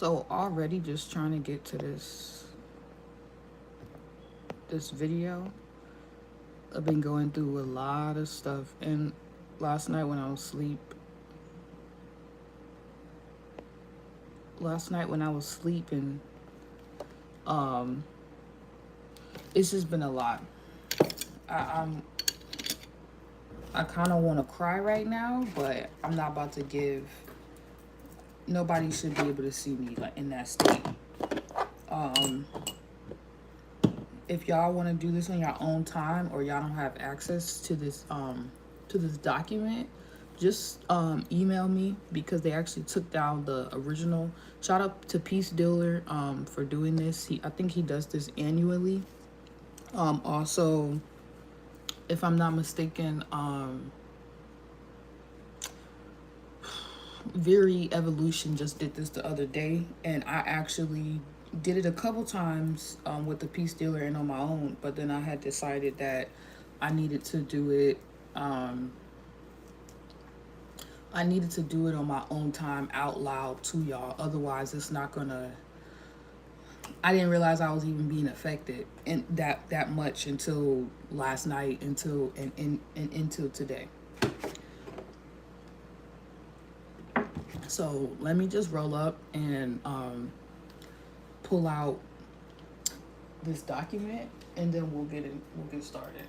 So already just trying to get to this video. I've been going through a lot of stuff, and last night when I was sleeping, it's just been a lot. I kind of want to cry right now, but I'm not about to give. Nobody should be able to see me like in that state. If y'all want to do this on your own time, or y'all don't have access to this document, just email me, because they actually took down the original. Shout out to Peace Dealer for doing this. I think he does this annually. Also, if I'm not mistaken, Very Evolution just did this the other day, and I actually did it a couple times with the Peace Dealer and on my own, but then I had decided that I needed to do it on my own time out loud to y'all. Otherwise, it's not gonna. I didn't realize I was even being affected and that much until last night, until today. So let me just roll up and pull out this document, and then we'll get started.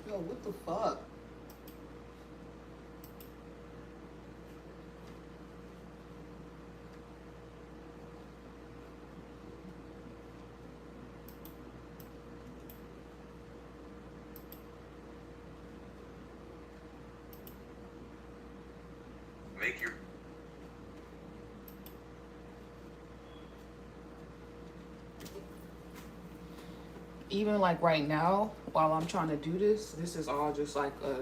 Yo, what the fuck? Make your Even like right now, while I'm trying to do this is all just like a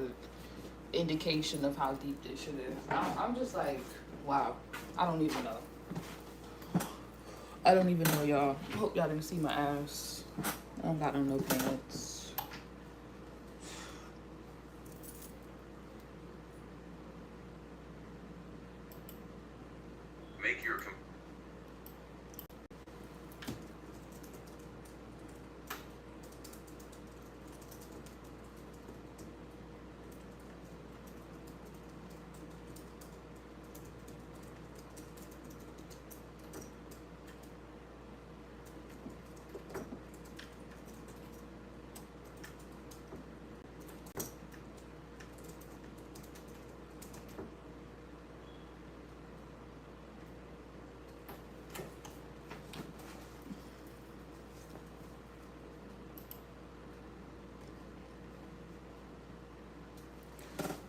indication of how deep this shit is. I'm just like, wow. I don't even know, y'all. Hope y'all didn't see my ass. I don't got no pants. make your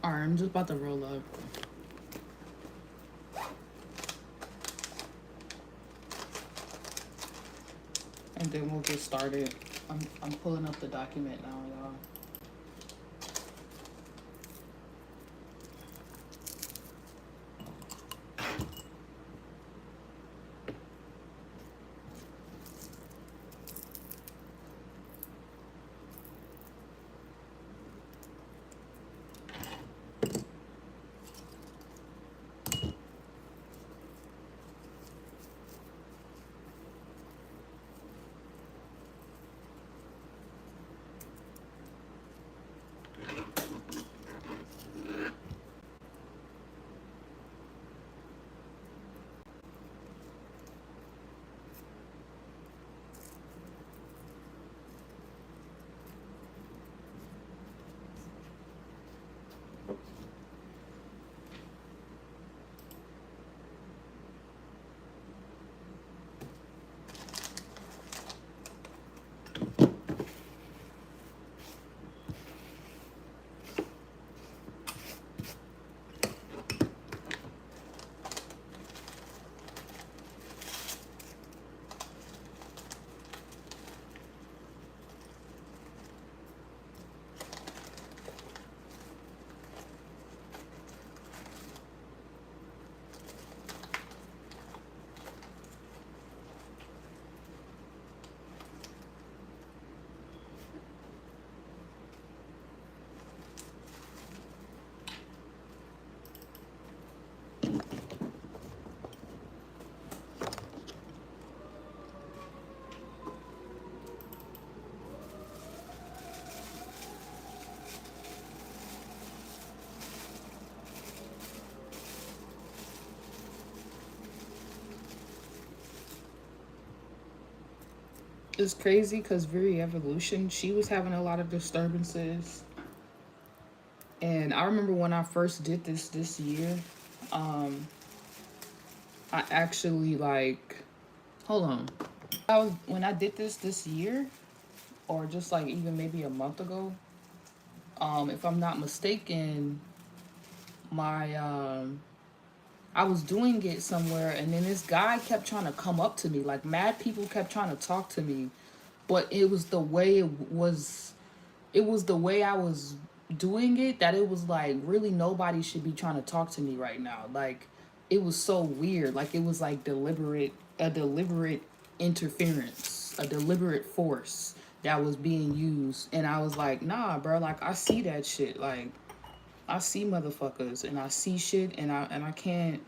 Alright, I'm just about to roll up. And then we'll get started. I'm pulling up the document now, y'all. It's crazy because Very Evolution, she was having a lot of disturbances. And I remember when I first did this year, um, I actually like, hold on. When I did this year, or just like even maybe a month ago, if I'm not mistaken, my I was doing it somewhere, and then this guy kept trying to come up to me. Like mad people kept trying to talk to me, but it was the way it was. It was the way I was doing it that it was like really nobody should be trying to talk to me right now. Like it was so weird. Like it was like deliberate interference, a deliberate force that was being used, and I was like, nah, bro. Like I see that shit. Like I see motherfuckers, and I see shit, and I can't.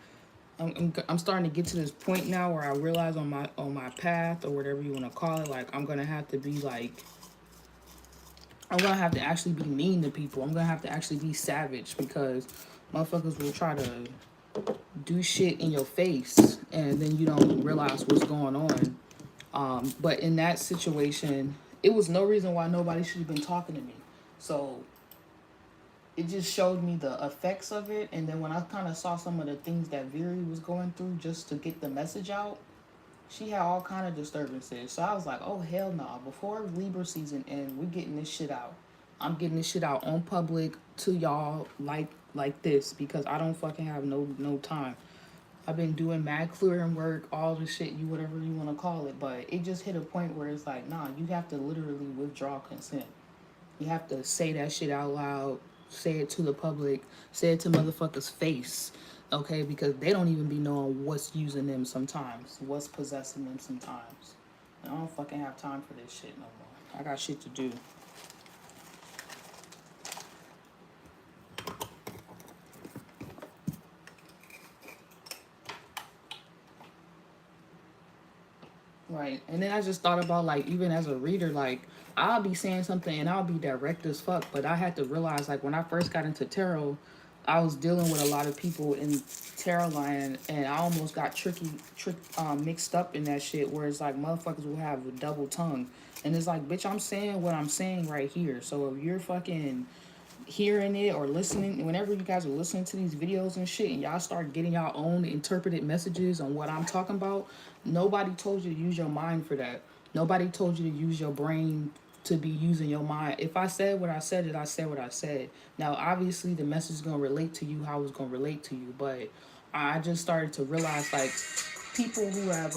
I'm starting to get to this point now where I realize on my path or whatever you want to call it, like I'm gonna have to be like, I'm gonna have to actually be mean to people. I'm gonna have to actually be savage because motherfuckers will try to do shit in your face and then you don't realize what's going on. But in that situation, it was no reason why nobody should have been talking to me. So it just showed me the effects of it. And then when I kind of saw some of the things that Viri was going through just to get the message out, she had all kind of disturbances. So I was like, oh hell no. Nah. Before Libra season and we're getting this shit out. I'm getting this shit out on public to y'all like this because I don't fucking have no time. I've been doing mad clearing work, all the shit, you whatever you want to call it, but it just hit a point where it's like, nah, you have to literally withdraw consent. You have to say that shit out loud, say it to the public, say it to motherfuckers' face, okay? Because they don't even be knowing what's using them sometimes, what's possessing them sometimes. And I don't fucking have time for this shit no more. I got shit to do. Right. And then I just thought about like even as a reader, like I'll be saying something and I'll be direct as fuck, but I had to realize like when I first got into tarot, I was dealing with a lot of people in tarot land and I almost got mixed up in that shit where it's like motherfuckers will have a double tongue. And it's like, bitch, I'm saying what I'm saying right here. So if you're fucking hearing it or listening, whenever you guys are listening to these videos and shit and y'all start getting your own interpreted messages on what I'm talking about, nobody told you to use your mind for that. Nobody told you to use your brain to be using your mind. If I said what I said, I said what I said. Now obviously the message is going to relate to you how it's going to relate to you, but I just started to realize like people who have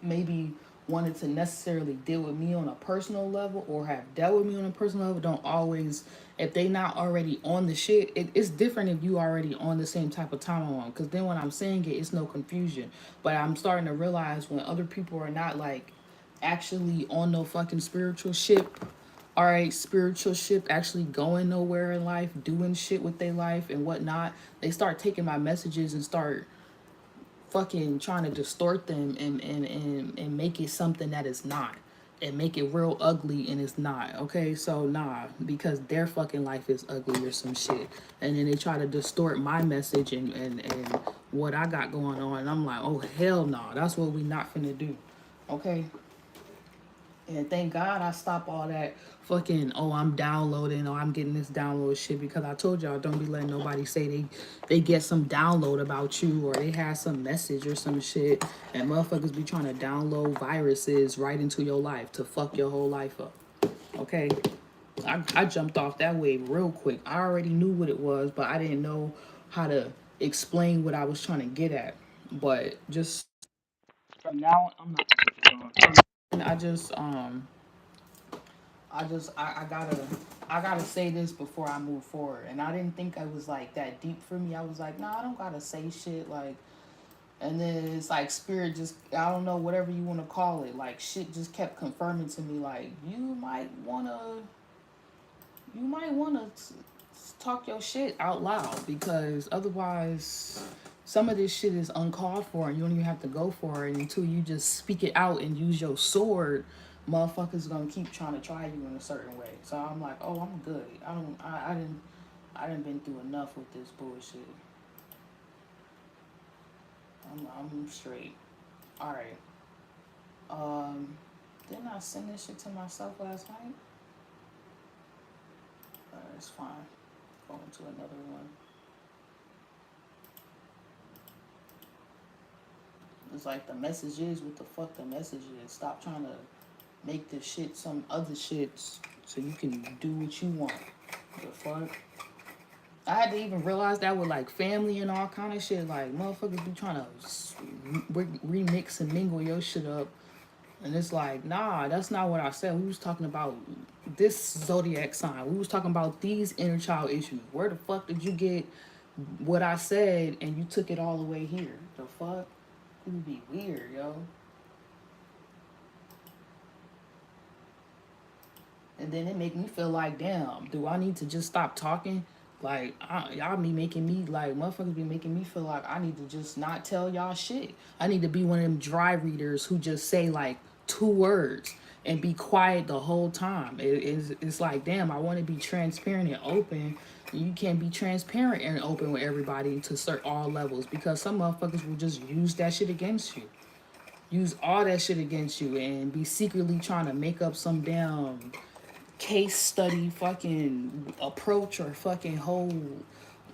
maybe wanted to necessarily deal with me on a personal level or have dealt with me on a personal level don't always, if they not already on the shit, it's different if you already on the same type of time I'm on, because then when I'm saying it, it's no confusion. But I'm starting to realize when other people are not like actually on no fucking spiritual ship, all right, spiritual ship, actually going nowhere in life, doing shit with their life and whatnot, they start taking my messages and start fucking trying to distort them and make it something that it's not and make it real ugly and it's not. Okay, so nah, because their fucking life is ugly or some shit, and then they try to distort my message and what I got going on, and I'm like, oh hell no, nah, that's what we not finna do. Okay. And thank God I stopped all that fucking, oh, I'm downloading or I'm getting this download shit, because I told y'all don't be letting nobody say they get some download about you or they have some message or some shit, and motherfuckers be trying to download viruses right into your life to fuck your whole life up. Okay? I jumped off that wave real quick. I already knew what it was, but I didn't know how to explain what I was trying to get at. But just from now on, I'm not. I just I gotta say this before I move forward. And I didn't think it was like that deep for me. I was like, nah, I don't gotta say shit like, and then it's like spirit just, I don't know, whatever you wanna call it, like shit just kept confirming to me like you might wanna talk your shit out loud, because otherwise some of this shit is uncalled for and you don't even have to go for it until you just speak it out and use your sword. Motherfuckers gonna keep trying to try you in a certain way. So I'm like, oh, I'm good. I didn't been through enough with this bullshit. I'm straight. All right. Didn't I send this shit to myself last night? It's fine. Going to another one. It's like the message is what the fuck the message is. Stop trying to make this shit some other shit so you can do what you want. The fuck? I had to even realize that with like family and all kind of shit. Like motherfuckers be trying to remix and mingle your shit up. And it's like, nah, that's not what I said. We was talking about this zodiac sign. We was talking about these inner child issues. Where the fuck did you get what I said and you took it all the way here? The fuck? It would be weird, yo. And then it make me feel like, damn, do I need to just stop talking? Like, y'all be making me, like, motherfuckers be making me feel like I need to just not tell y'all shit. I need to be one of them dry readers who just say, like, 2 words and be quiet the whole time. It's like, damn, I want to be transparent and open. You can't be transparent and open with everybody to all levels because some motherfuckers will just use that shit against you. Use all that shit against you and be secretly trying to make up some damn case study fucking approach or fucking whole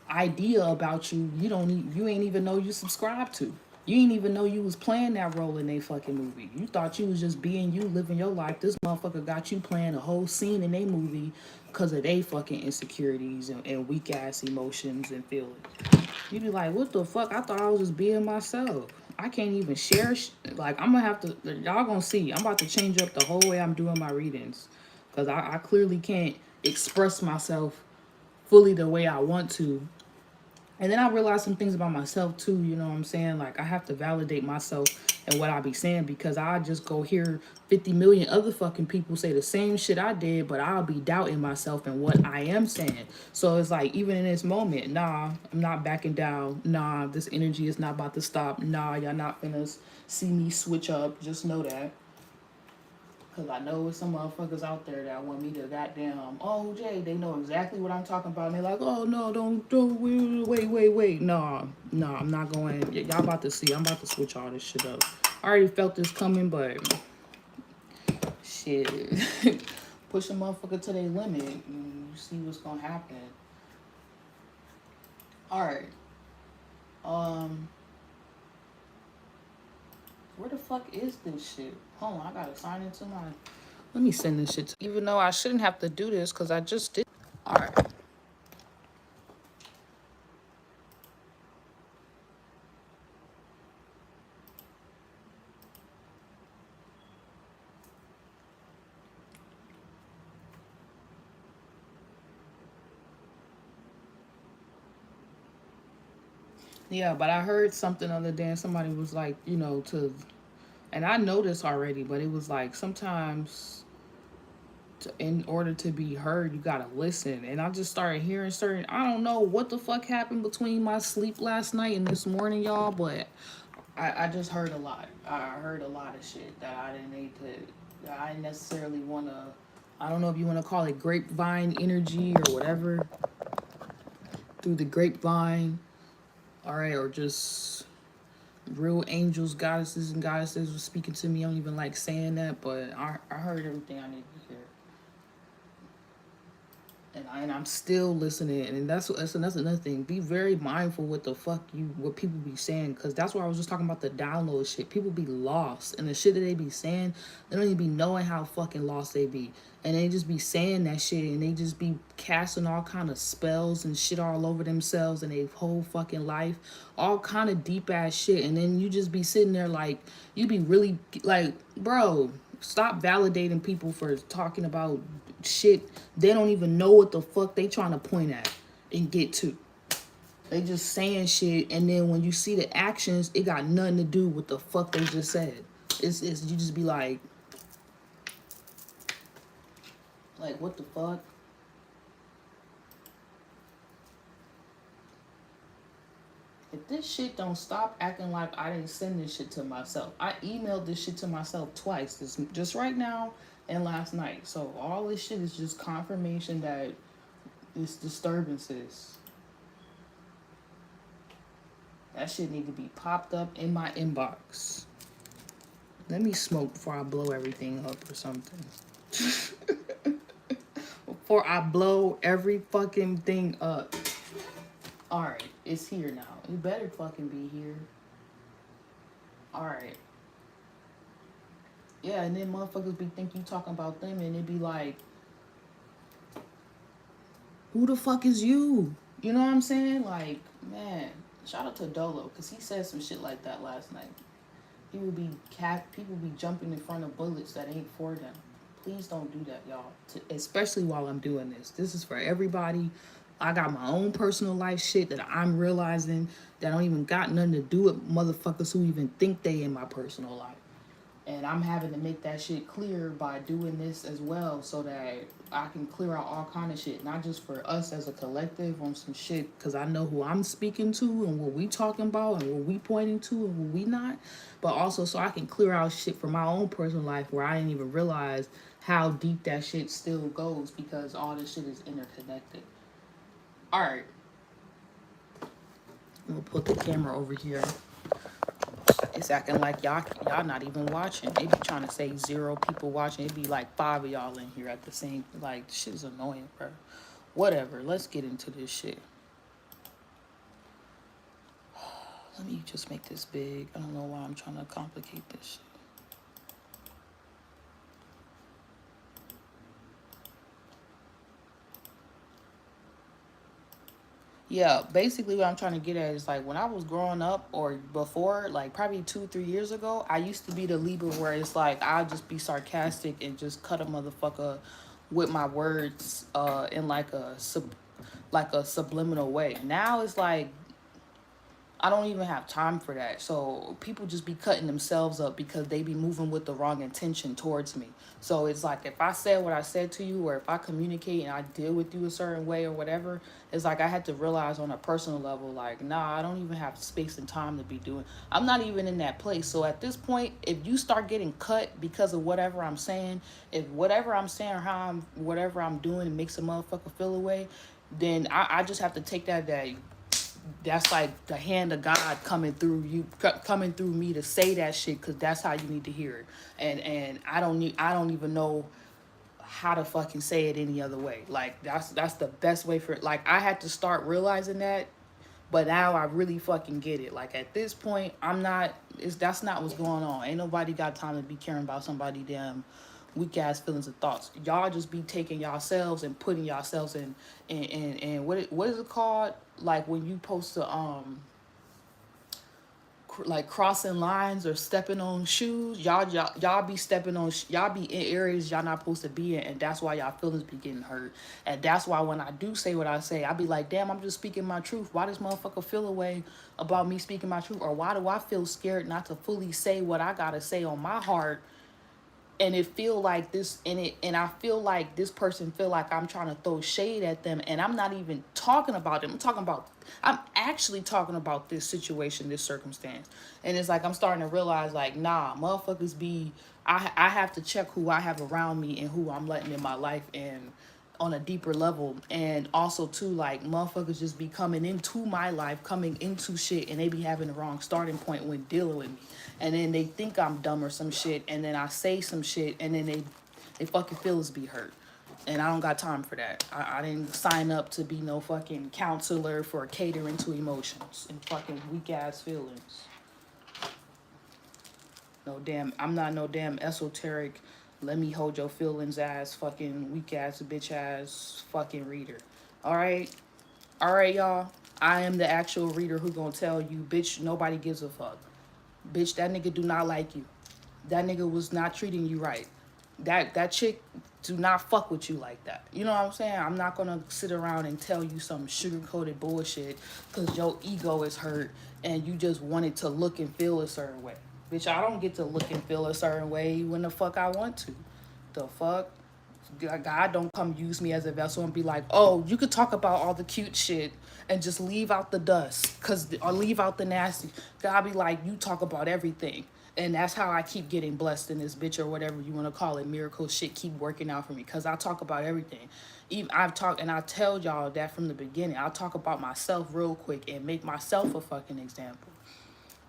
idea about you you ain't even know you subscribe to. You ain't even know you was playing that role in a fucking movie. You thought you was just being you, living your life. This motherfucker got you playing a whole scene in a movie because of they fucking insecurities and weak ass emotions and feelings. You be like, what the fuck? I thought I was just being myself. I can't even share like, I'm gonna have to, y'all gonna see, I'm about to change up the whole way I'm doing my readings because I clearly can't express myself fully the way I want to. And then I realized some things about myself too, you know what I'm saying? Like, I have to validate myself and what I be saying because I just go hear 50 million other fucking people say the same shit I did, but I'll be doubting myself and what I am saying. So it's like, even in this moment, nah, I'm not backing down. Nah, this energy is not about to stop. Nah, y'all not finna see me switch up. Just know that. Because I know some motherfuckers out there that want me to goddamn, oh, Jay, they know exactly what I'm talking about. And they're like, oh, no, don't, wait. No, I'm not going. Y'all about to see. I'm about to switch all this shit up. I already felt this coming, but shit. Push a motherfucker to their limit and you see what's going to happen. All right. Where the fuck is this shit? Hold on, I gotta sign into my... Let me send this shit to... Even though I shouldn't have to do this because I just did... Alright. Yeah, but I heard something other day and somebody was like, you know, to... And I know this already, but it was like sometimes... in order to be heard, you gotta listen. And I just started hearing certain... I don't know what the fuck happened between my sleep last night and this morning, y'all, but I just heard a lot. I heard a lot of shit that I didn't need to... That I didn't necessarily want to... I don't know if you want to call it grapevine energy or whatever. Through the grapevine. Alright, or just... real angels, goddesses, and goddesses were speaking to me. I don't even like saying that, but I heard everything I needed to hear. And I'm still listening, and that's another thing. Be very mindful what the fuck what people be saying, because that's why I was just talking about the download shit. People be lost, and the shit that they be saying, they don't even be knowing how fucking lost they be, and they just be saying that shit, and they just be casting all kind of spells and shit all over themselves and their whole fucking life, all kind of deep ass shit, and then you just be sitting there like, you be really like, bro, stop validating people for talking about shit they don't even know what the fuck they trying to point at and get to. They just saying shit, and then when you see the actions, it got nothing to do with the fuck they just said. It's you just be like what the fuck? If this shit don't stop acting like I didn't send this shit to myself. I emailed this shit to myself twice, just right now and last night. So all this shit is just confirmation that it's disturbances. That shit need to be popped up in my inbox. Let me smoke before I blow everything up or something. Before I blow every fucking thing up. Alright, it's here now. You better fucking be here. Alright. Yeah, and then motherfuckers be think you talking about them, and it be like, who the fuck is you? You know what I'm saying? Like, man, shout out to Dolo, because he said some shit like that last night. People be jumping in front of bullets that ain't for them. Please don't do that, y'all. Especially while I'm doing this. This is for everybody. I got my own personal life shit that I'm realizing that don't even got nothing to do with motherfuckers who even think they in my personal life. And I'm having to make that shit clear by doing this as well, so that I can clear out all kind of shit, not just for us as a collective on some shit, because I know who I'm speaking to and what we talking about and what we pointing to and what we not, but also so I can clear out shit for my own personal life where I didn't even realize how deep that shit still goes, because all this shit is interconnected. Alright. I'm gonna put the camera over here. It's acting like y'all not even watching. They be trying to say 0 people watching. It be like 5 of y'all in here at the same. Like, shit is annoying, bro. Whatever. Let's get into this shit. Let me just make this big. I don't know why I'm trying to complicate this shit. Yeah, basically what I'm trying to get at is like when I was growing up or before, like probably 2-3 years ago, I used to be the Libra where it's like I'll just be sarcastic and just cut a motherfucker with my words in like a subliminal way. Now it's like I don't even have time for that. So people just be cutting themselves up because they be moving with the wrong intention towards me. So it's like if I said what I said to you, or if I communicate and I deal with you a certain way or whatever, it's like I had to realize on a personal level, like, nah, I don't even have space and time to be doing. I'm not even in that place. So at this point, if you start getting cut because of whatever I'm saying, if whatever I'm saying or whatever I'm doing makes a motherfucker feel away, then I just have to take that that's like the hand of God coming through me to say that shit, because that's how you need to hear it. And I don't even know how to fucking say it any other way. Like that's the best way for it. Like I had to start realizing that, but now I really fucking get it. Like at this point, that's not what's going on. Ain't nobody got time to be caring about somebody damn weak ass feelings and thoughts. Y'all just be taking yourselves and putting yourselves in what is it called? Like when you post to like crossing lines or stepping on shoes, y'all be stepping on y'all be in areas y'all not supposed to be in, and that's why y'all feelings be getting hurt. And that's why when I do say what I say, I be like, damn, I'm just speaking my truth. Why does motherfucker feel a way about me speaking my truth? Or why do I feel scared not to fully say what I gotta say on my heart? And it feel like this and I feel like this person feel like I'm trying to throw shade at them, and I'm not even talking about them. I'm actually talking about this situation, this circumstance. And it's like I'm starting to realize, like, nah, motherfuckers I have to check who I have around me and who I'm letting in my life, and on a deeper level. And also too, like, motherfuckers just be coming into my life, coming into shit, and they be having the wrong starting point when dealing with me. And then they think I'm dumb or some shit, and then I say some shit, and then they fucking feelings be hurt. And I don't got time for that. I didn't sign up to be no fucking counselor for catering to emotions and fucking weak ass feelings. I'm not no damn esoteric, let me hold your feelings ass, fucking weak ass, bitch ass, fucking reader. Alright? Alright, y'all. I am the actual reader who gonna tell you, bitch, nobody gives a fuck. Bitch, that nigga do not like you. That nigga was not treating you right. That chick do not fuck with you like that. You know what I'm saying? I'm not gonna sit around and tell you some sugar-coated bullshit because your ego is hurt and you just wanted to look and feel a certain way. Bitch, I don't get to look and feel a certain way when the fuck I want to. The fuck? God don't come use me as a vessel and be like, oh, you could talk about all the cute shit and just leave out the dust, or leave out the nasty. God be like, you talk about everything. And that's how I keep getting blessed in this bitch, or whatever you want to call it. Miracle shit keep working out for me because I talk about everything. Even I tell y'all that from the beginning. I'll talk about myself real quick and make myself a fucking example.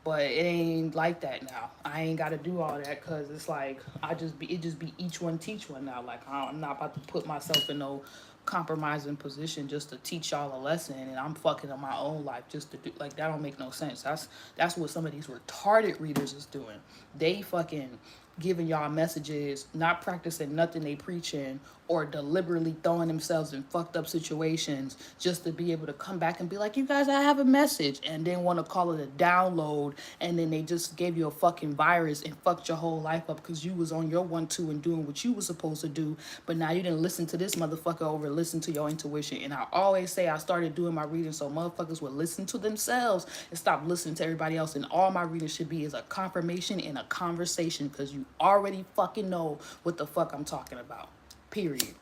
But it ain't like that now. I ain't got to do all that because it's like it just be each one teach one now. Like I'm not about to put myself in no compromising position just to teach y'all a lesson, and I'm fucking up my own life just to do, like, that don't make no sense. That's what some of these retarded readers is doing. They fucking giving y'all messages, not practicing nothing they preaching, or deliberately throwing themselves in fucked up situations just to be able to come back and be like, you guys, I have a message, and then want to call it a download, and then they just gave you a fucking virus and fucked your whole life up because you was on your 1-2 and doing what you was supposed to do, but now you didn't listen to this motherfucker over listen to your intuition. And I always say I started doing my reading so motherfuckers would listen to themselves and stop listening to everybody else, and all my reading should be is a confirmation and a conversation because you already fucking know what the fuck I'm talking about. Period.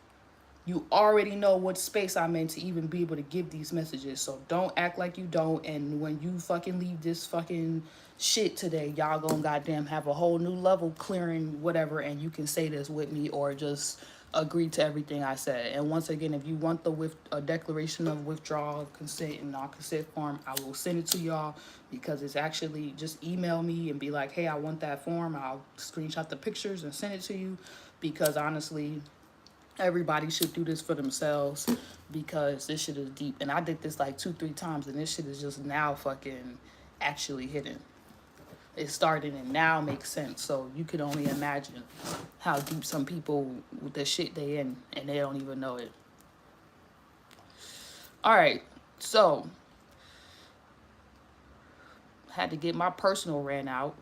You already know what space I'm in to even be able to give these messages. So don't act like you don't. And when you fucking leave this fucking shit today, y'all gonna goddamn have a whole new level clearing whatever, and you can say this with me or just agree to everything I said. And once again, if you want a declaration of withdrawal, consent, and non-consent form, I will send it to y'all because it's actually just email me and be like, hey, I want that form. I'll screenshot the pictures and send it to you because honestly, everybody should do this for themselves because this shit is deep. And I did this like 2-3 times and this shit is just now fucking actually hidden. It started and now makes sense. So you can only imagine how deep some people with the shit they in and they don't even know it. All right, so had to get my personal rant out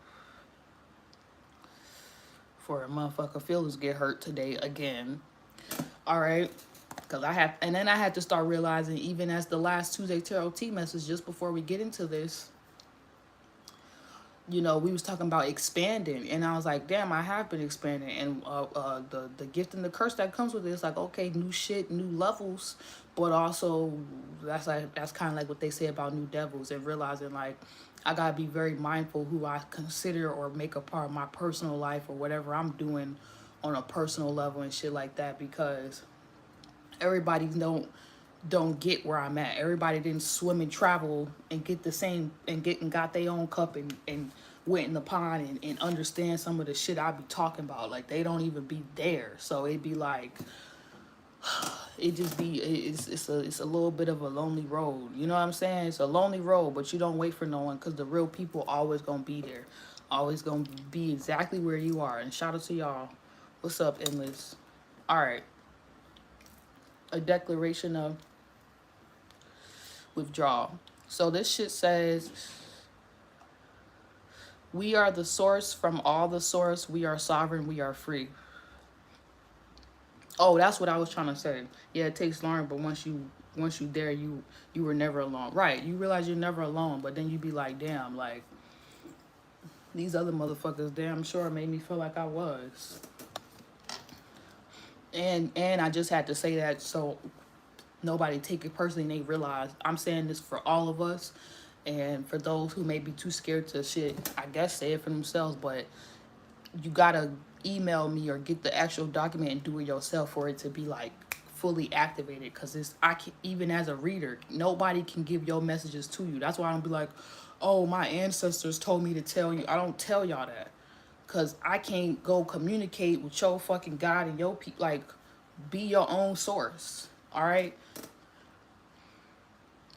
for a motherfucker feelings get hurt today again. All right, because I had to start realizing, even as the last Tuesday Tarot T message, just before we get into this, you know, we was talking about expanding, and I was like, damn, I have been expanding, and the gift and the curse that comes with it is like, okay, new shit, new levels, but also that's kind of like what they say about new devils, and realizing like I gotta be very mindful who I consider or make a part of my personal life or whatever I'm doing on a personal level and shit like that, because everybody don't get where I'm at. Everybody didn't swim and travel and get the same and got their own cup and went in the pond and understand some of the shit I be talking about. Like they don't even be there. So it'd be like it's a little bit of a lonely road. You know what I'm saying? It's a lonely road, but you don't wait for no one because the real people always gonna be there. Always gonna be exactly where you are. And shout out to y'all. What's up, Endless? All right. A declaration of withdrawal. So this shit says, we are the source from all the source. We are sovereign. We are free. Oh, that's what I was trying to say. Yeah, it takes long, but once you there, you were never alone. Right. You realize you're never alone, but then you be like, damn, like these other motherfuckers damn sure made me feel like I was. And I just had to say that so nobody take it personally and they realize I'm saying this for all of us. And for those who may be too scared to shit, I guess say it for themselves, but you gotta email me or get the actual document and do it yourself for it to be like fully activated. Because even as a reader, nobody can give your messages to you. That's why I don't be like, oh, my ancestors told me to tell you. I don't tell y'all that. Because I can't go communicate with your fucking God and your people. Like, be your own source. All right?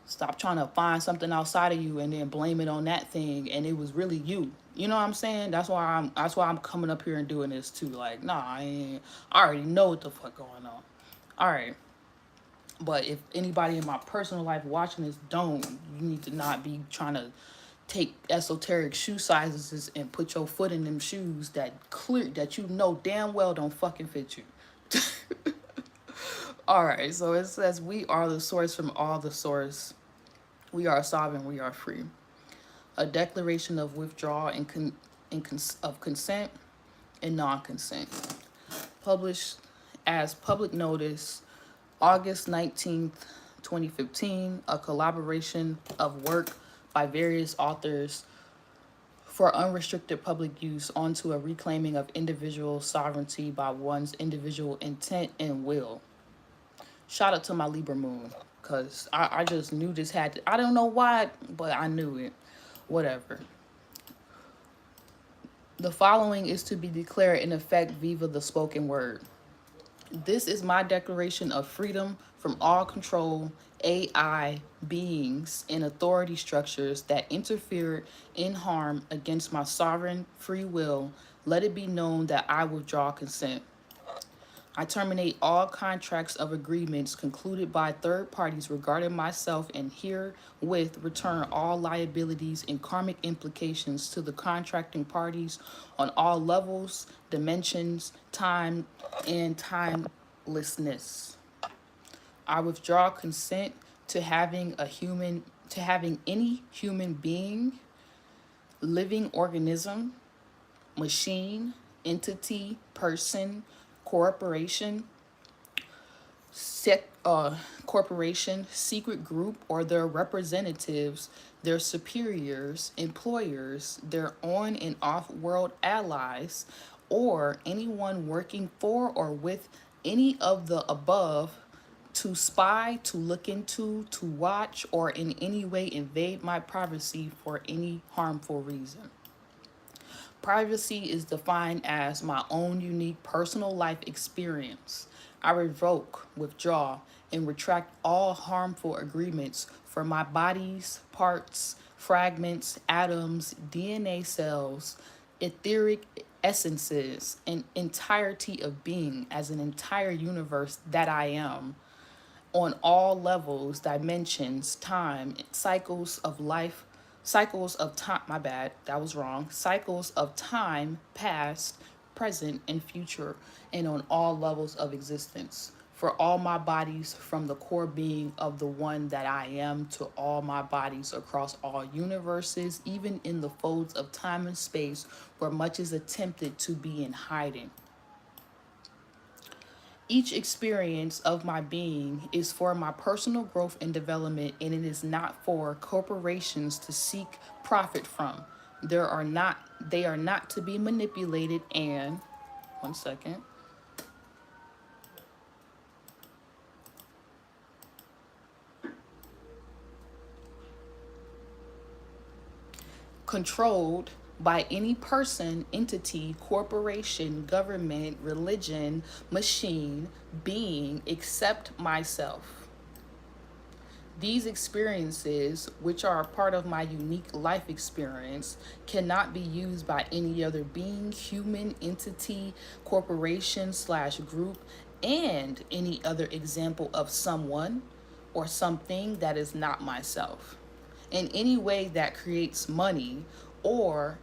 Stop trying to find something outside of you and then blame it on that thing, and it was really you. You know what I'm saying? That's why I'm coming up here and doing this too. Like, nah, I already know what the fuck going on. All right. But if anybody in my personal life watching this you need to not be trying to take esoteric shoe sizes and put your foot in them shoes that you know damn well don't fucking fit you. All right, so it says, we are the source from all the source. We are sovereign, we are free. A declaration of withdrawal of consent and non-consent. Published as public notice, August 19th, 2015, a collaboration of work by various authors for unrestricted public use onto a reclaiming of individual sovereignty by one's individual intent and will. Shout out to my Libra moon, because I just knew this had to, I don't know why, but I knew it. Whatever. The following is to be declared in effect viva the spoken word. This is my declaration of freedom from all control, AI, beings, and authority structures that interfere in harm against my sovereign free will. Let it be known that I withdraw consent. I terminate all contracts of agreements concluded by third parties regarding myself and herewith return all liabilities and karmic implications to the contracting parties on all levels, dimensions, time, and timelessness. I withdraw consent to having any human being, living organism, machine, entity, person, corporation, corporation, secret group, or their representatives, their superiors, employers, their on and off world allies, or anyone working for or with any of the above to spy, to look into, to watch, or in any way invade my privacy for any harmful reason. Privacy is defined as my own unique personal life experience. I revoke, withdraw, and retract all harmful agreements for my body's parts, fragments, atoms, DNA cells, etheric essences, and entirety of being as an entire universe that I am on all levels, dimensions, time, cycles of life, cycles of time, my bad, that was wrong, cycles of time, past, present, and future, and on all levels of existence. For all my bodies, from the core being of the one that I am to all my bodies across all universes, even in the folds of time and space where much is attempted to be in hiding. Each experience of my being is for my personal growth and development, and it is not for corporations to seek profit from. They are not to be manipulated and one second. Controlled by any person, entity, corporation, government, religion, machine, being, except myself. These experiences, which are a part of my unique life experience, cannot be used by any other being, human, entity, corporation / group, and any other example of someone or something that is not myself in any way that creates money or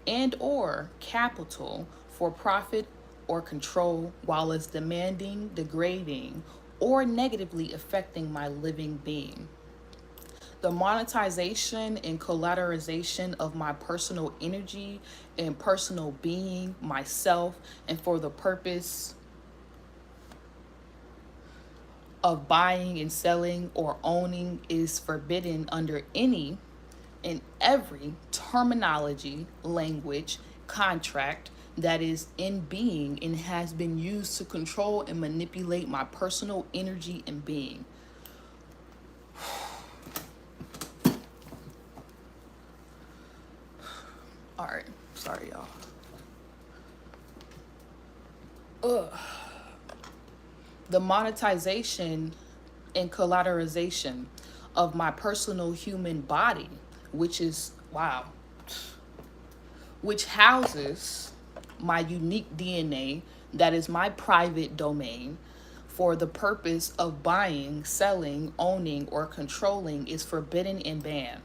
capital for profit or control, while it's demanding, degrading, or negatively affecting my living being. The monetization and collateralization of my personal energy and personal being, myself, and for the purpose of buying and selling or owning is forbidden under any and every terminology, language, contract that is in being and has been used to control and manipulate my personal energy and being. All right, sorry, y'all. The monetization and collateralization of my personal human body, which is, wow, which houses my unique DNA that is my private domain for the purpose of buying, selling, owning, or controlling is forbidden and banned.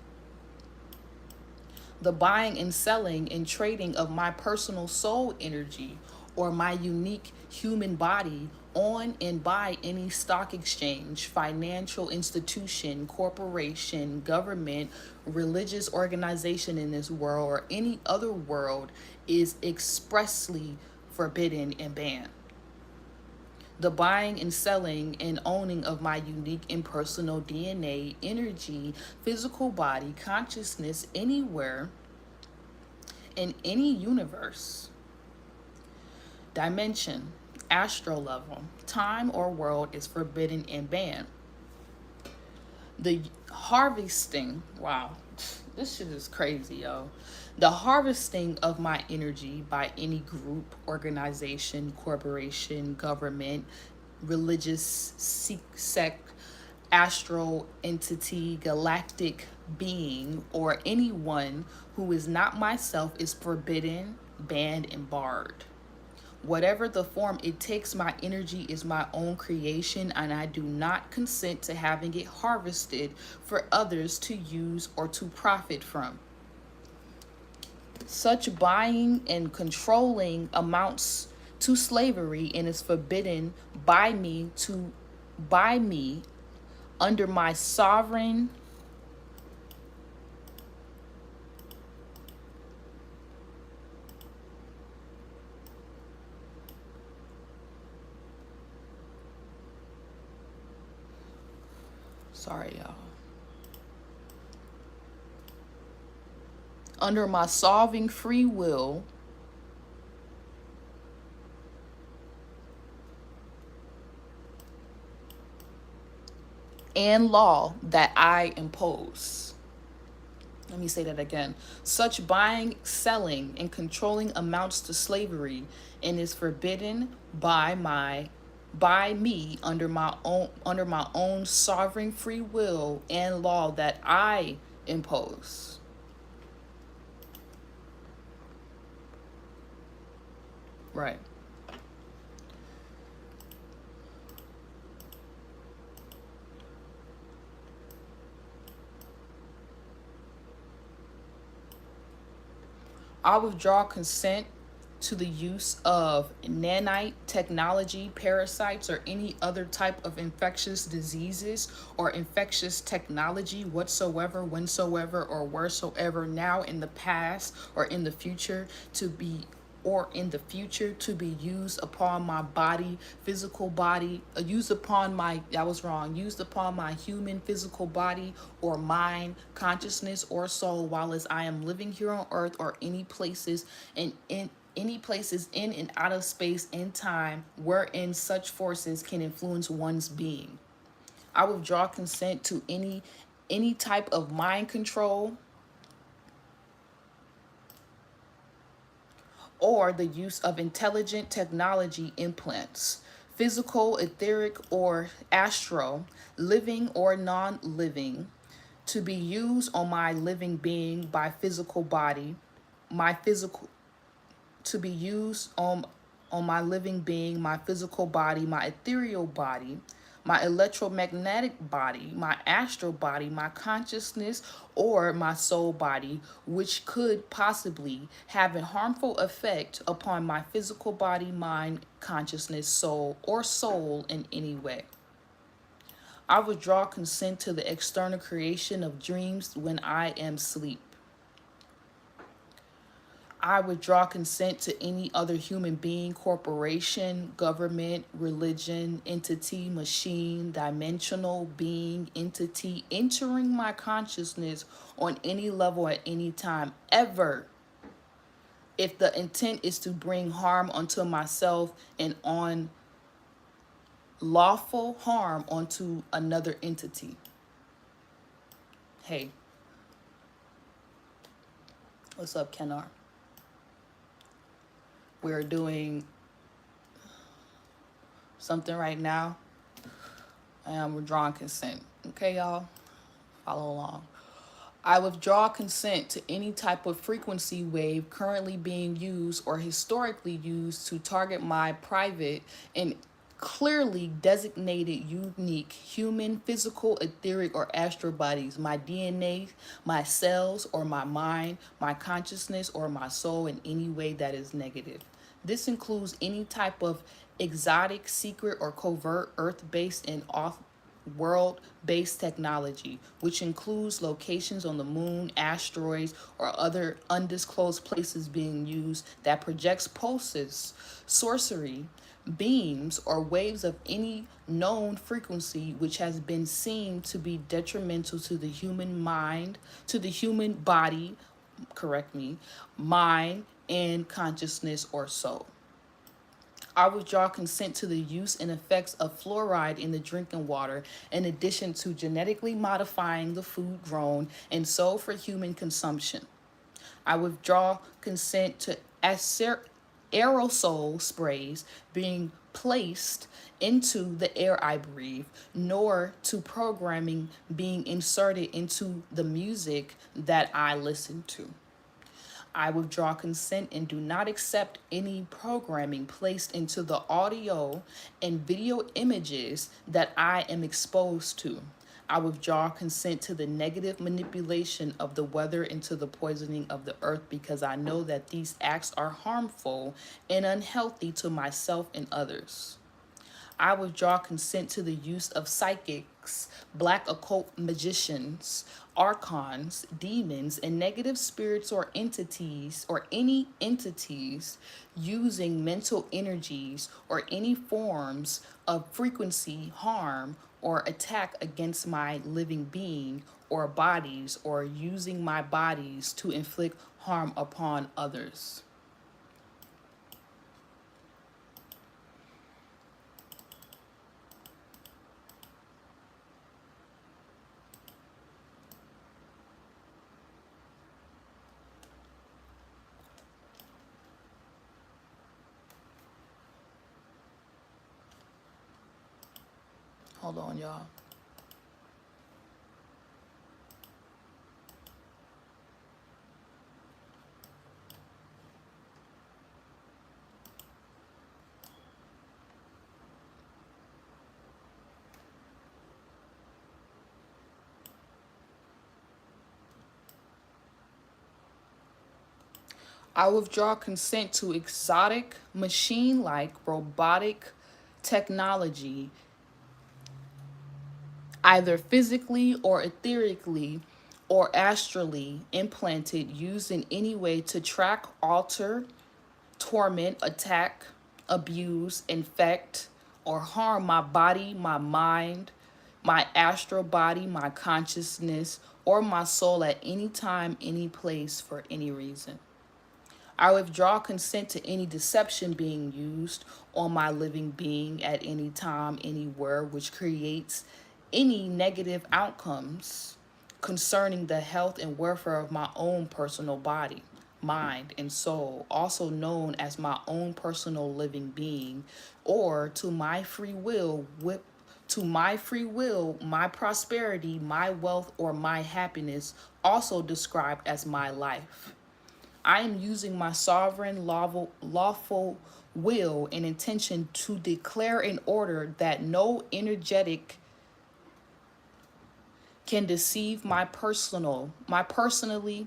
The buying and selling and trading of my personal soul energy or my unique human body on and by any stock exchange, financial institution, corporation, government, religious organization in this world, or any other world is expressly forbidden and banned. The buying and selling and owning of my unique and personal DNA, energy, physical body, consciousness, anywhere, in any universe, dimension, astral level, time, or world is forbidden and banned. The harvesting, wow, this shit is crazy, yo. The harvesting of my energy by any group, organization, corporation, government, religious sect, astral entity, galactic being, or anyone who is not myself is forbidden, banned, and barred. Whatever the form it takes, my energy is my own creation, and I do not consent to having it harvested for others to use or to profit from. Such buying and controlling amounts to slavery and is forbidden by me under my sovereign sorry y'all under my sovereign free will and law that I impose. Let me say that again. Such buying, selling, and controlling amounts to slavery and is forbidden by me under my own sovereign free will and law that I impose. Right. I withdraw consent to the use of nanite technology, parasites, or any other type of infectious diseases or infectious technology whatsoever, whensoever, or wheresoever, now, in the past, or in the future, to be used upon my body, physical body, used upon my human physical body or mind, consciousness, or soul while as I am living here on earth, or any places in and out of space and time wherein such forces can influence one's being. I withdraw consent to any type of mind control or the use of intelligent technology implants, physical, etheric, or astral, living or non-living, to be used on my living being by physical body, my physical to be used on my living being, my physical body, my ethereal body, my electromagnetic body, my astral body, my consciousness, or my soul body, which could possibly have a harmful effect upon my physical body, mind, consciousness, soul in any way. I withdraw consent to the external creation of dreams when I am asleep. I withdraw consent to any other human being, corporation, government, religion, entity, machine, dimensional being, entity entering my consciousness on any level at any time, ever, if the intent is to bring harm unto myself and on lawful harm onto another entity. Hey, what's up, Kenar? We're doing something right now. I'm withdrawing consent. Okay, y'all? Follow along. I withdraw consent to any type of frequency wave currently being used or historically used to target my private and clearly designated unique human, physical, etheric, or astral bodies, my DNA, my cells, or my mind, my consciousness, or my soul in any way that is negative. This includes any type of exotic, secret, or covert earth-based and off-world-based technology, which includes locations on the moon, asteroids, or other undisclosed places being used that projects pulses, sorcery, beams, or waves of any known frequency which has been seen to be detrimental to the human mind, to the human body, mind, and consciousness or soul. I withdraw consent to the use and effects of fluoride in the drinking water, in addition to genetically modifying the food grown and sold for human consumption. I withdraw consent to aerosol sprays being placed into the air I breathe, nor to programming being inserted into the music that I listen to. I withdraw consent and do not accept any programming placed into the audio and video images that I am exposed to. I withdraw consent to the negative manipulation of the weather and to the poisoning of the earth because I know that these acts are harmful and unhealthy to myself and others. I withdraw consent to the use of psychics, black occult magicians, archons, demons, and negative spirits or entities or any entities using mental energies or any forms of frequency, harm, or attack against my living being or bodies or using my bodies to inflict harm upon others. Hold on, y'all. I withdraw consent to exotic, machine like, robotic technology, either physically or etherically or astrally implanted, used in any way to track, alter, torment, attack, abuse, infect, or harm my body, my mind, my astral body, my consciousness, or my soul at any time, any place, for any reason. I withdraw consent to any deception being used on my living being at any time, anywhere, which creates any negative outcomes concerning the health and welfare of my own personal body, mind, and soul, also known as my own personal living being, or to my free will, my prosperity, my wealth, or my happiness, also described as my life. I am using my sovereign lawful will and intention to declare an order that no energetic can deceive my personally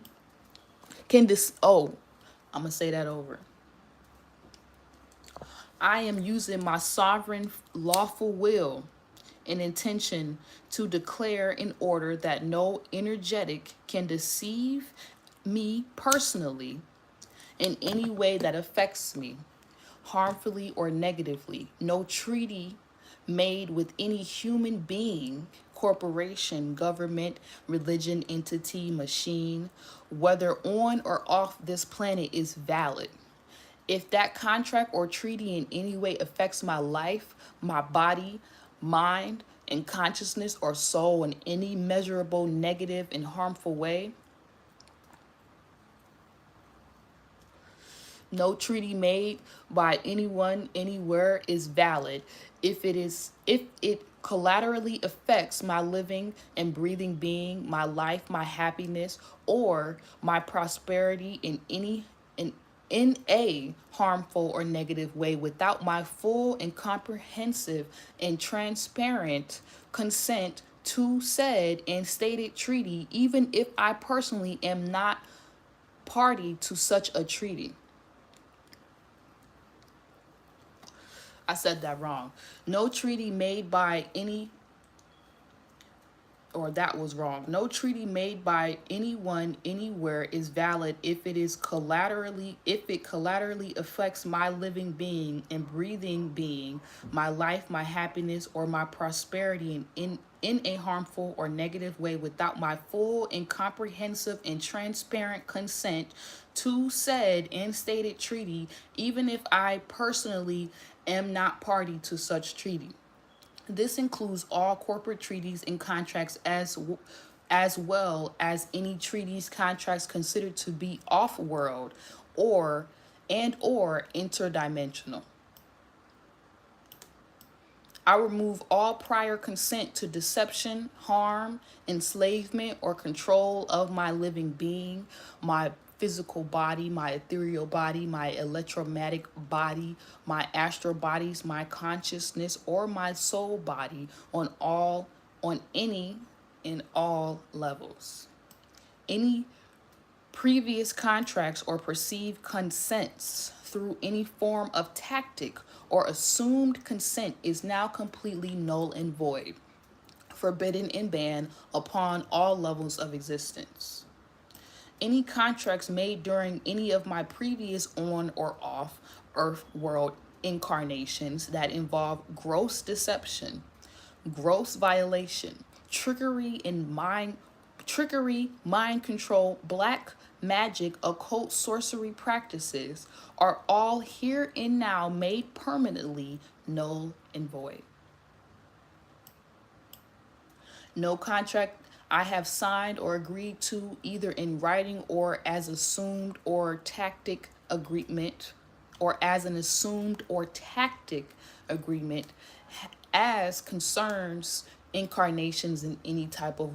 can I'm gonna say that over. I am using my sovereign lawful will and intention to declare in order that no energetic can deceive me personally in any way that affects me, harmfully or negatively. No treaty made with any human being, corporation, government, religion, entity, machine, whether on or off this planet, is valid. If that contract or treaty in any way affects my life, my body, mind, and consciousness or soul in any measurable, negative, and harmful way, no treaty made by anyone anywhere is valid if it collaterally affects my living and breathing being, my life, my happiness, or my prosperity in a harmful or negative way without my full and comprehensive and transparent consent to said and stated treaty, even if I personally am not party to such a treaty. I said that wrong. No treaty made by any, or that was wrong. No treaty made by anyone anywhere is valid if it collaterally affects my living being and breathing being, my life, my happiness, or my prosperity in a harmful or negative way without my full and comprehensive and transparent consent to said and stated treaty, even if I personally am not party to such treaty. This includes all corporate treaties and contracts as well as any treaties, contracts considered to be off-world or interdimensional. I remove all prior consent to deception, harm, enslavement, or control of my living being, my physical body, my ethereal body, my electromagnetic body, my astral bodies, my consciousness, or my soul body on any and all levels. Any previous contracts or perceived consents through any form of tactic or assumed consent is now completely null and void, forbidden and banned upon all levels of existence. Any contracts made during any of my previous on or off Earth world incarnations that involve gross deception, gross violation, trickery, mind control, black magic, occult sorcery practices are all here and now made permanently null and void. No contract I have signed or agreed to, either in writing or as assumed or tactic agreement, or as an assumed or tactic agreement, as concerns incarnations in any type of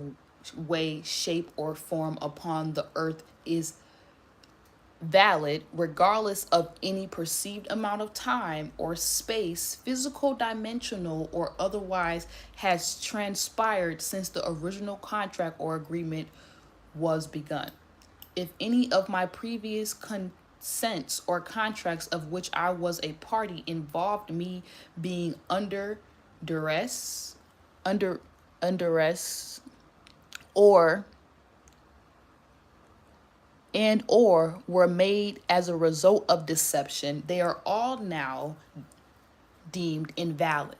way, shape, or form upon the earth is valid regardless of any perceived amount of time or space, physical, dimensional, or otherwise, has transpired since the original contract or agreement was begun. If any of my previous consents or contracts of which I was a party involved me being under duress, or were made as a result of deception, they are all now deemed invalid.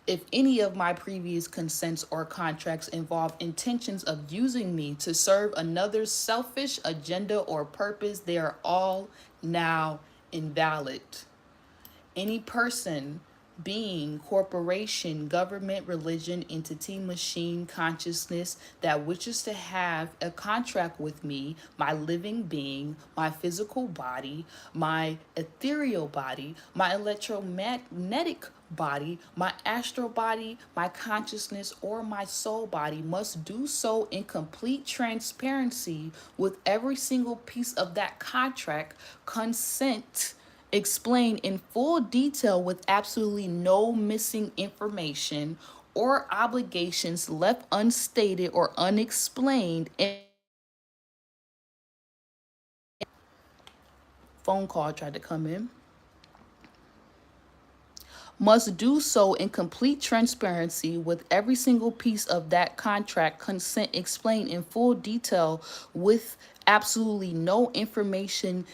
If any of my previous consents or contracts involve intentions of using me to serve another selfish agenda or purpose, they are all now invalid. Any person, being, corporation, government, religion, entity, machine, consciousness that wishes to have a contract with me, my living being, my physical body, my ethereal body, my electromagnetic body, my astral body, my consciousness, or my soul body, must do so in complete transparency with every single piece of that contract, consent, explain in full detail with absolutely no missing information or obligations left unstated or unexplained. And phone call tried to come in. Must do so in complete transparency with every single piece of that contract, consent, explained in full detail with absolutely no information,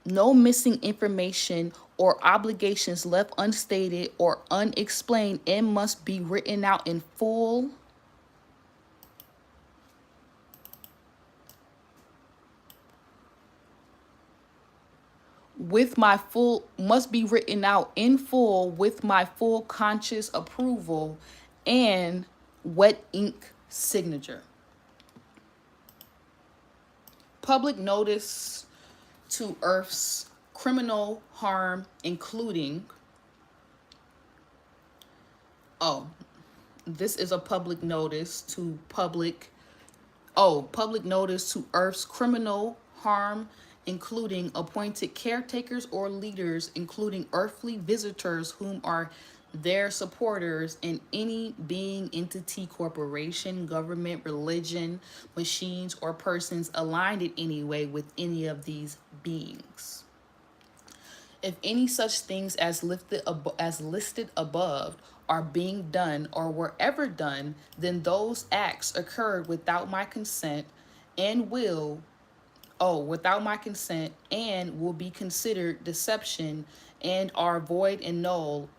no missing information or obligations left unstated or unexplained, and must be written out in full must be written out in full with my full conscious approval and wet ink signature. Public notice to Earth's criminal harm, including, this is a public notice to public notice to Earth's criminal harm, including appointed caretakers or leaders, including earthly visitors whom are their supporters, and any being, entity, corporation, government, religion, machines, or persons aligned in any way with any of these beings. If any such things as listed above are being done or were ever done, then those acts occurred without my consent and will be considered deception and are void and null.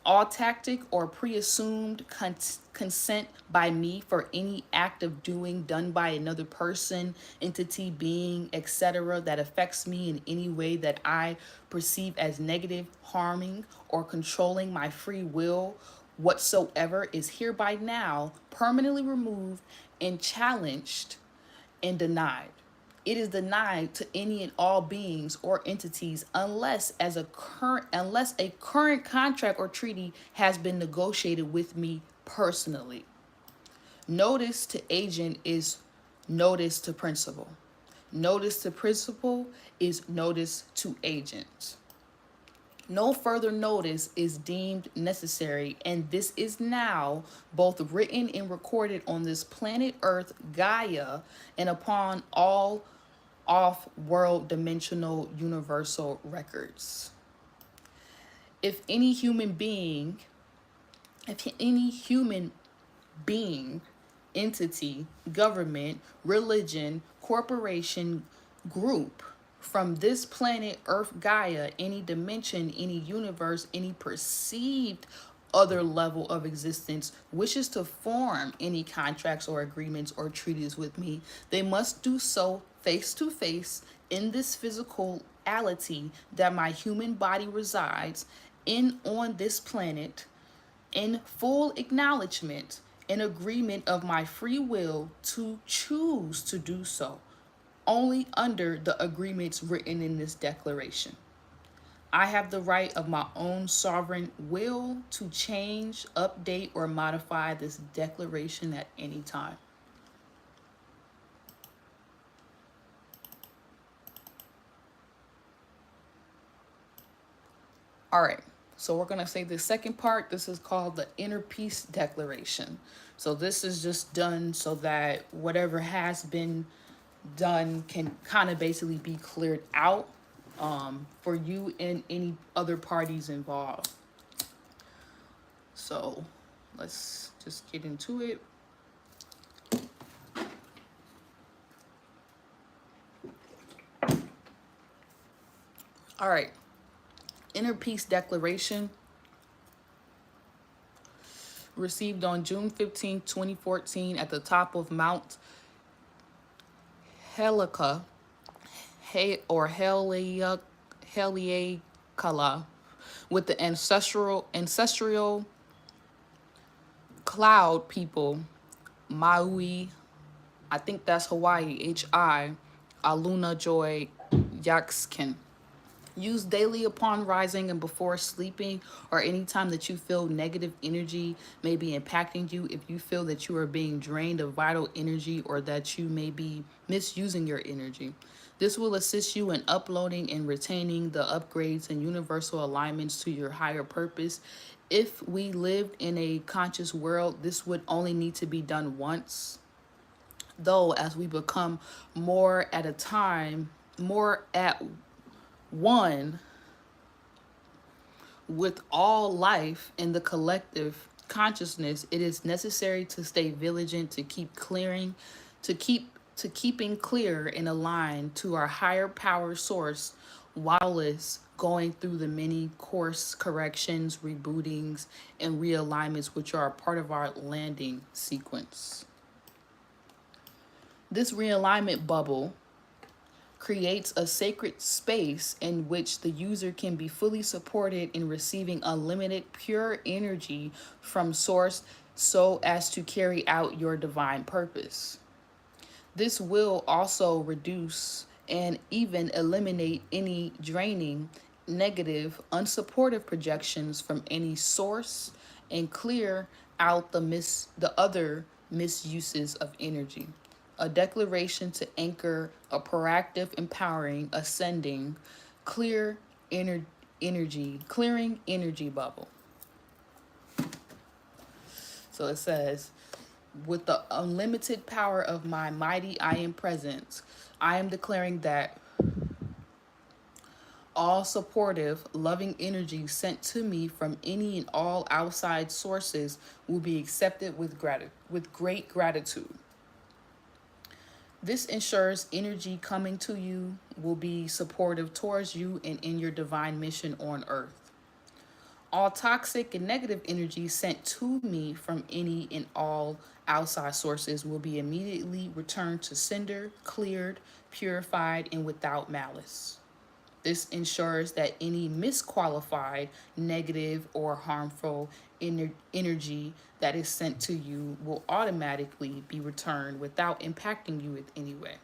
All tactic or pre-assumed consent by me for any act of doing done by another person, entity, being, etc. that affects me in any way that I perceive as negative, harming, or controlling my free will whatsoever is hereby now permanently removed and challenged and denied. It is denied to any and all beings or entities unless a current contract or treaty has been negotiated with me personally. Notice to agent is notice to principal. Notice to principal is notice to agent. No further notice is deemed necessary, and this is now both written and recorded on this planet Earth, Gaia, and upon all off-world dimensional universal records. If any human being, entity, government, religion, corporation, group from this planet Earth Gaia, any dimension, any universe, any perceived other level of existence wishes to form any contracts or agreements or treaties with me, they must do so face to face in this physicality that my human body resides in on this planet, in full acknowledgement and agreement of my free will to choose to do so, only under the agreements written in this declaration. I have the right of my own sovereign will to change, update, or modify this declaration at any time. All right, so we're going to say the second part. This is called the Inner Peace Declaration. So this is just done so that whatever has been done can kind of basically be cleared out for you and any other parties involved. So let's just get into it. All right. Inner Peace Declaration received on June 15, 2014 at the top of Mount Helica, or Heliakala, with the ancestral cloud people, Maui, I think that's Hawaii, H-I, Aluna Joy Yakskin. Use daily upon rising and before sleeping, or anytime that you feel negative energy may be impacting you. If you feel that you are being drained of vital energy or that you may be misusing your energy, this will assist you in uploading and retaining the upgrades and universal alignments to your higher purpose. If we lived in a conscious world, this would only need to be done once. Though, as we become more at a time, more at one with all life in the collective consciousness, it is necessary to stay vigilant, to keep keeping clear and aligned to our higher power source, whilst going through the many course corrections, rebootings, and realignments which are a part of our landing sequence. This realignment bubble creates a sacred space in which the user can be fully supported in receiving unlimited pure energy from source so as to carry out your divine purpose. This will also reduce and even eliminate any draining, negative, unsupportive projections from any source and clear out the other misuses of energy. A declaration to anchor a proactive, empowering, ascending, clearing energy bubble. So it says, with the unlimited power of my mighty I am presence, I am declaring that all supportive, loving energy sent to me from any and all outside sources will be accepted with great gratitude. This ensures energy coming to you will be supportive towards you and in your divine mission on earth. All toxic and negative energy sent to me from any and all outside sources will be immediately returned to sender, cleared, purified, and without malice. This ensures that any misqualified, negative, or harmful energy that is sent to you will automatically be returned without impacting you in any way.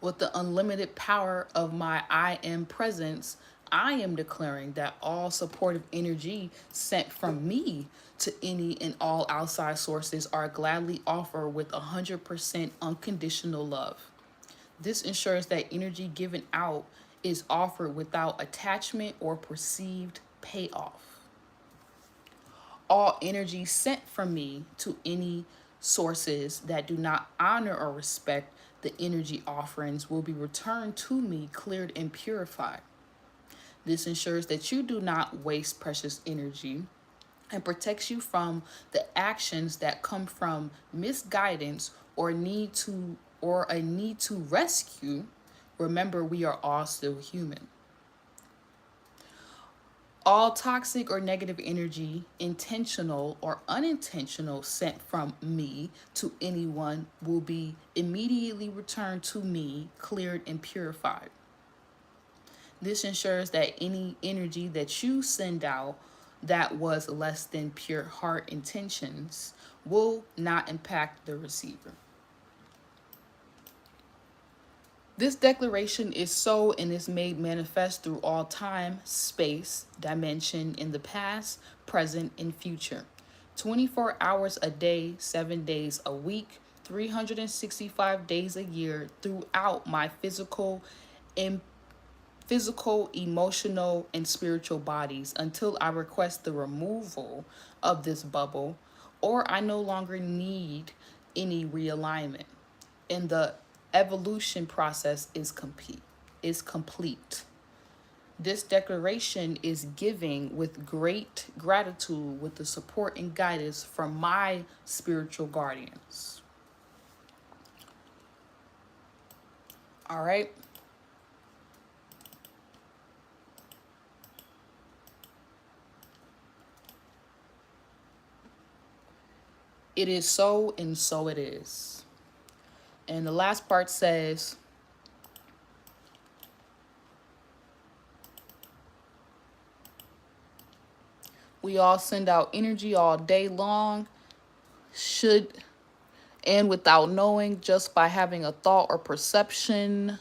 With the unlimited power of my I am presence, I am declaring that all supportive energy sent from me to any and all outside sources are gladly offered with 100% unconditional love. This ensures that energy given out is offered without attachment or perceived payoff. All energy sent from me to any sources that do not honor or respect the energy offerings will be returned to me cleared and purified. This ensures that you do not waste precious energy and protects you from the actions that come from misguidance or a need to rescue. Remember, we are all still human. All toxic or negative energy, intentional or unintentional, sent from me to anyone will be immediately returned to me, cleared and purified. This ensures that any energy that you send out that was less than pure heart intentions will not impact the receiver. This declaration is so and is made manifest through all time, space, dimension in the past, present, and future. 24 hours a day, 7 days a week, 365 days a year throughout my physical, emotional, and spiritual bodies until I request the removal of this bubble or I no longer need any realignment. And the evolution process is complete. This declaration is giving with great gratitude with the support and guidance from my spiritual guardians. All right. It is so, and so it is. And the last part says, we all send out energy all day long, and without knowing, just by having a thought or perception.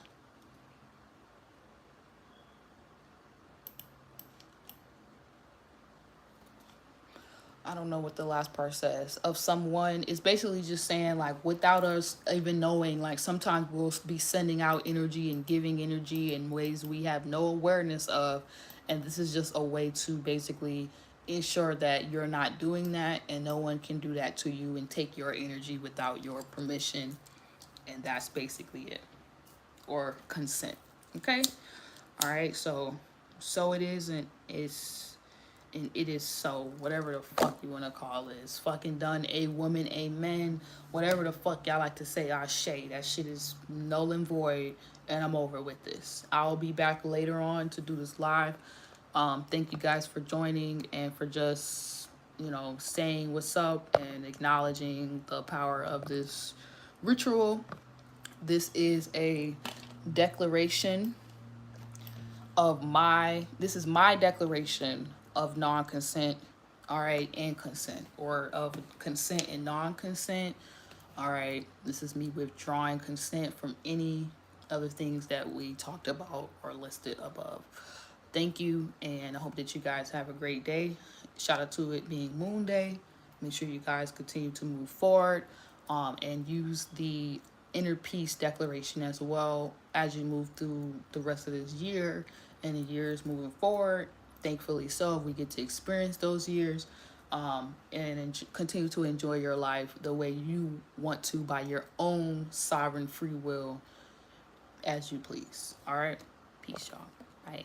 I don't know what the last part says, of someone. Is basically just saying, like, without us even knowing, like, sometimes we'll be sending out energy and giving energy in ways we have no awareness of. And this is just a way to basically ensure that you're not doing that and no one can do that to you and take your energy without your permission. And that's basically it. Or consent. Okay? All right. So it is, and it is so, whatever the fuck you want to call it. It's fucking done. A woman, amen. Whatever the fuck y'all like to say, ashe. That shit is null and void, and I'm over with this. I'll be back later on to do this live. Thank you guys for joining and for just, saying what's up and acknowledging the power of this ritual. This is a declaration this is my declaration of non-consent, all right, and consent, or of consent and non-consent. All right, this is me withdrawing consent from any other things that we talked about or listed above. Thank you, and I hope that you guys have a great day. Shout out to it being Moon Day. Make sure you guys continue to move forward, and use the inner peace declaration as well as you move through the rest of this year and the years moving forward. Thankfully so, we get to experience those years, and continue to enjoy your life the way you want to by your own sovereign free will as you please. All right. Peace, y'all. Bye.